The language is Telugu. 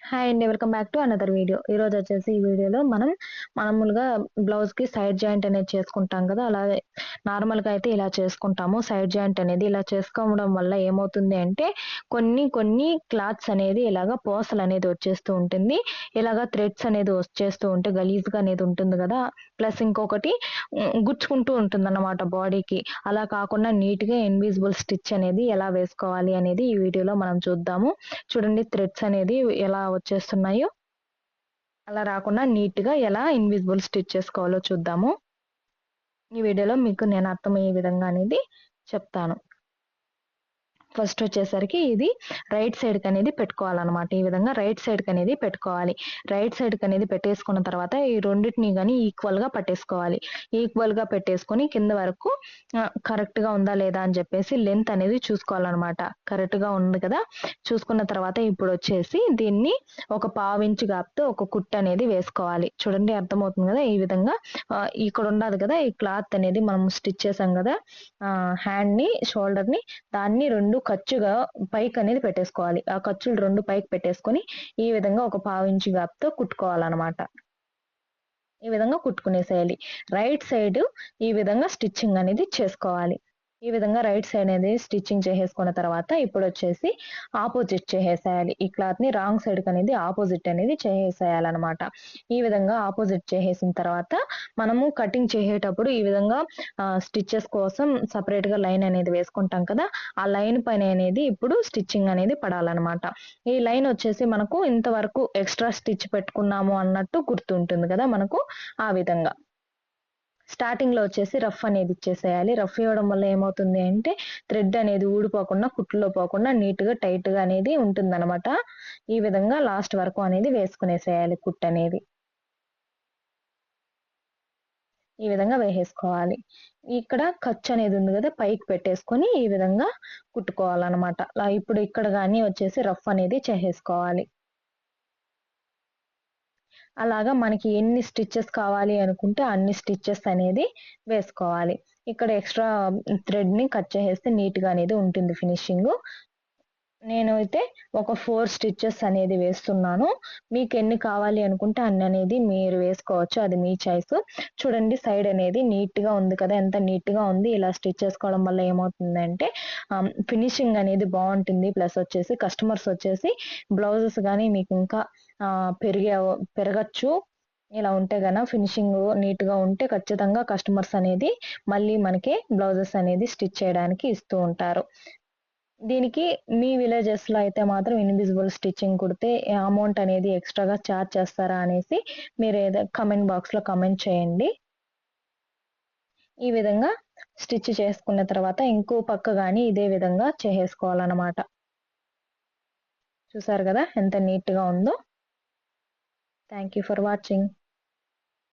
హాయ్ అండి. Welcome back to another video. ఈరోజు వచ్చేసి ఈ వీడియోలో మనం మామూలుగా బ్లౌజ్‌కి సైడ్ జాయింట్ అనేది చేసుకుంటాం కదా! అలాగే నార్మల్‌గా అయితే ఇలా చేసుకుంటాము. సైడ్ జాయింట్ అనేది ఇలా చేసుకోవడం వల్ల ఏమవుతుంది అంటే కొన్ని క్లాత్స్ అనేది ఇలాగ పూసలనేది వచ్చేస్తూ ఉంటుంది. ఇలాగ థ్రెడ్స్ అనేది వచ్చేస్తూ ఉంటే గలీజ్‌గా అనేది ఉంటుంది గదా! ప్లస్ ఇంకొకటి గుచ్చుకుంటూ ఉంటుందన్నమాట బాడీకి. అలా కాకుండా నీట్‌గా ఇన్విజిబుల్ స్టిచ్ అనేది ఎలా వేసుకోవాలి అనేది ఈ వీడియోలో మనం చూద్దాము. చూడండి థ్రెడ్స్ అనేది ఎలా వచ్చేస్తున్నాయో. అలా రాకుండా నీట్‌గా ఎలా ఇన్విజిబుల్ స్టిచ్ చేసుకోవాలో చూద్దాము. ఈ వీడియోలో మీకు నేను అర్థమయ్యే విధంగా అనేది చెప్తాను. ఫస్ట్ వచ్చేసరికి ఇది రైట్ సైడ్‌కి అనేది పెట్టుకోవాలనమాట. ఈ విధంగా రైట్ సైడ్‌కి అనేది పెట్టుకోవాలి. రైట్ సైడ్‌కి అనేది పెట్టేసుకున్న తర్వాత ఈ రెండిటిని గాని ఈక్వల్‌గా పట్టేసుకోవాలి. ఈక్వల్‌గా పెట్టేసుకొని కింద వరకు కరెక్ట్‌గా ఉందా లేదా అని చెప్పేసి లెంత్ అనేది చూసుకోవాలనమాట. కరెక్ట్‌గా ఉంది కదా! చూసుకున్న తర్వాత ఇప్పుడొచ్చేసి దీన్ని ఒక పావించి గాపుతో ఒక కుట్టు అనేది వేసుకోవాలి. చూడండి అర్థమవుతుంది కదా! ఈ విధంగా ఇక్కడ ఉండాది కదా! ఈ క్లాత్ అనేది మనం స్టిచ్ చేసాం కదా! హ్యాండ్‌ని, షోల్డర్‌ని దాన్ని 2 ఖర్చుగా పైకనేది పెట్టేసుకోవాలి. ఆ ఖర్చులు 2 పైకి పెట్టేసుకొని, ఈ విధంగా ఒక పావించి గాపుతో కుట్టుకోవాలనమాట. ఈ విధంగా కుట్టుకునేసేయాలి. రైట్ సైడ్ ఈ విధంగా స్టిచ్చింగ్ అనేది చేసుకోవాలి. ఈ విధంగా రైట్ సైడ్ అనేది స్టిచ్చింగ్ చేసేసుకున్న తర్వాత ఇప్పుడొచ్చేసి ఆపోజిట్ చేసేయాలి. ఈ క్లాత్‌ని రాంగ్ సైడ్‌కి అనేది ఆపోజిట్ అనేది చేసేయాలనమాట. ఈ విధంగా ఆపోజిట్ చేసేసిన తర్వాత మనము కటింగ్ చేసేటప్పుడు ఈ విధంగా స్టిచెస్ కోసం సెపరేట్‌గా లైన్ అనేది వేసుకుంటాం కదా! ఆ లైన్ పైన అనేది ఇప్పుడు స్టిచ్చింగ్ అనేది పడాలనమాట. ఈ లైన్ వచ్చేసి మనకు ఇంతవరకు ఎక్స్‌ట్రా స్టిచ్ పెట్టుకున్నాము అన్నట్టు గుర్తుంటుంది కదా! మనకు ఆ విధంగా. స్టార్టింగ్‌లో వచ్చేసి రఫ్ అనేది ఇచ్చేసేయాలి. రఫ్ ఇవ్వడం వల్ల ఏమవుతుంది అంటే థ్రెడ్ అనేది ఊడిపోకుండా, కుట్టులో పోకుండా నీట్‌గా, టైట్‌గా అనేది ఉంటుందనమాట. ఈ విధంగా లాస్ట్ వరకు అనేది వేసుకునేసేయాలి కుట్టనేది. ఈ విధంగా వేసేసుకోవాలి. ఇక్కడ ఖర్చనేది ఉంది గదా! పైకి పెట్టేసుకొని ఈ విధంగా కుట్టుకోవాలనమాట. ఇప్పుడు ఇక్కడ గాని వచ్చేసి రఫ్ అనేది చేసేసుకోవాలి. అలాగా మనకి ఎన్ని స్టిచెస్ కావాలి అనుకుంటే అన్ని స్టిచెస్ అనేది వేసుకోవాలి. ఇక్కడ ఎక్స్‌ట్రా థ్రెడ్‌ని కట్ చేసేస్తే నీట్‌గా అనేది ఉంటుంది ఫినిషింగు. నేనైతే ఒక 4 స్టిచెస్ అనేది వేస్తున్నాను. మీకెన్ని కావాలి అనుకుంటే అన్ననేది మీరు వేసుకోవచ్చు. అది మీ చాయిస్. చూడండి సైడ్ అనేది నీట్‌గా ఉంది కదా! ఎంత నీట్‌గా ఉంది. ఇలా స్టిచ్ చేసుకోవడం వల్ల ఏమవుతుందంటే ఫినిషింగ్ అనేది బావుంటుంది. ప్లస్ వచ్చేసి కస్టమర్స్ వచ్చేసి బ్లౌజెస్ గాని మీకు ఇంకా పెరగచ్చు. ఇలా ఉంటే ఫినిషింగ్ నీట్‌గా ఉంటే ఖచ్చితంగా కస్టమర్స్ అనేది మళ్ళీ మనకి బ్లౌజెస్ అనేది స్టిచ్ చేయడానికి ఇస్తూ ఉంటారు. దీనికి మీ విలేజెస్‌లో అయితే మాత్రం ఇన్విజిబుల్ స్టిచ్చింగ్ కుడితే అమౌంట్ అనేది ఎక్స్‌ట్రా‌గా చార్జ్ చేస్తారా అనేసి కామెంట్ బాక్స్‌లో కామెంట్ చేయండి. ఈ విధంగా స్టిచ్ చేసుకున్న తర్వాత ఇంకో పక్క గాని ఇదే విధంగా చేసేసుకోవాలనమాట. చూసారు గదా! ఎంత నీట్‌గా ఉందో. Thank you for watching.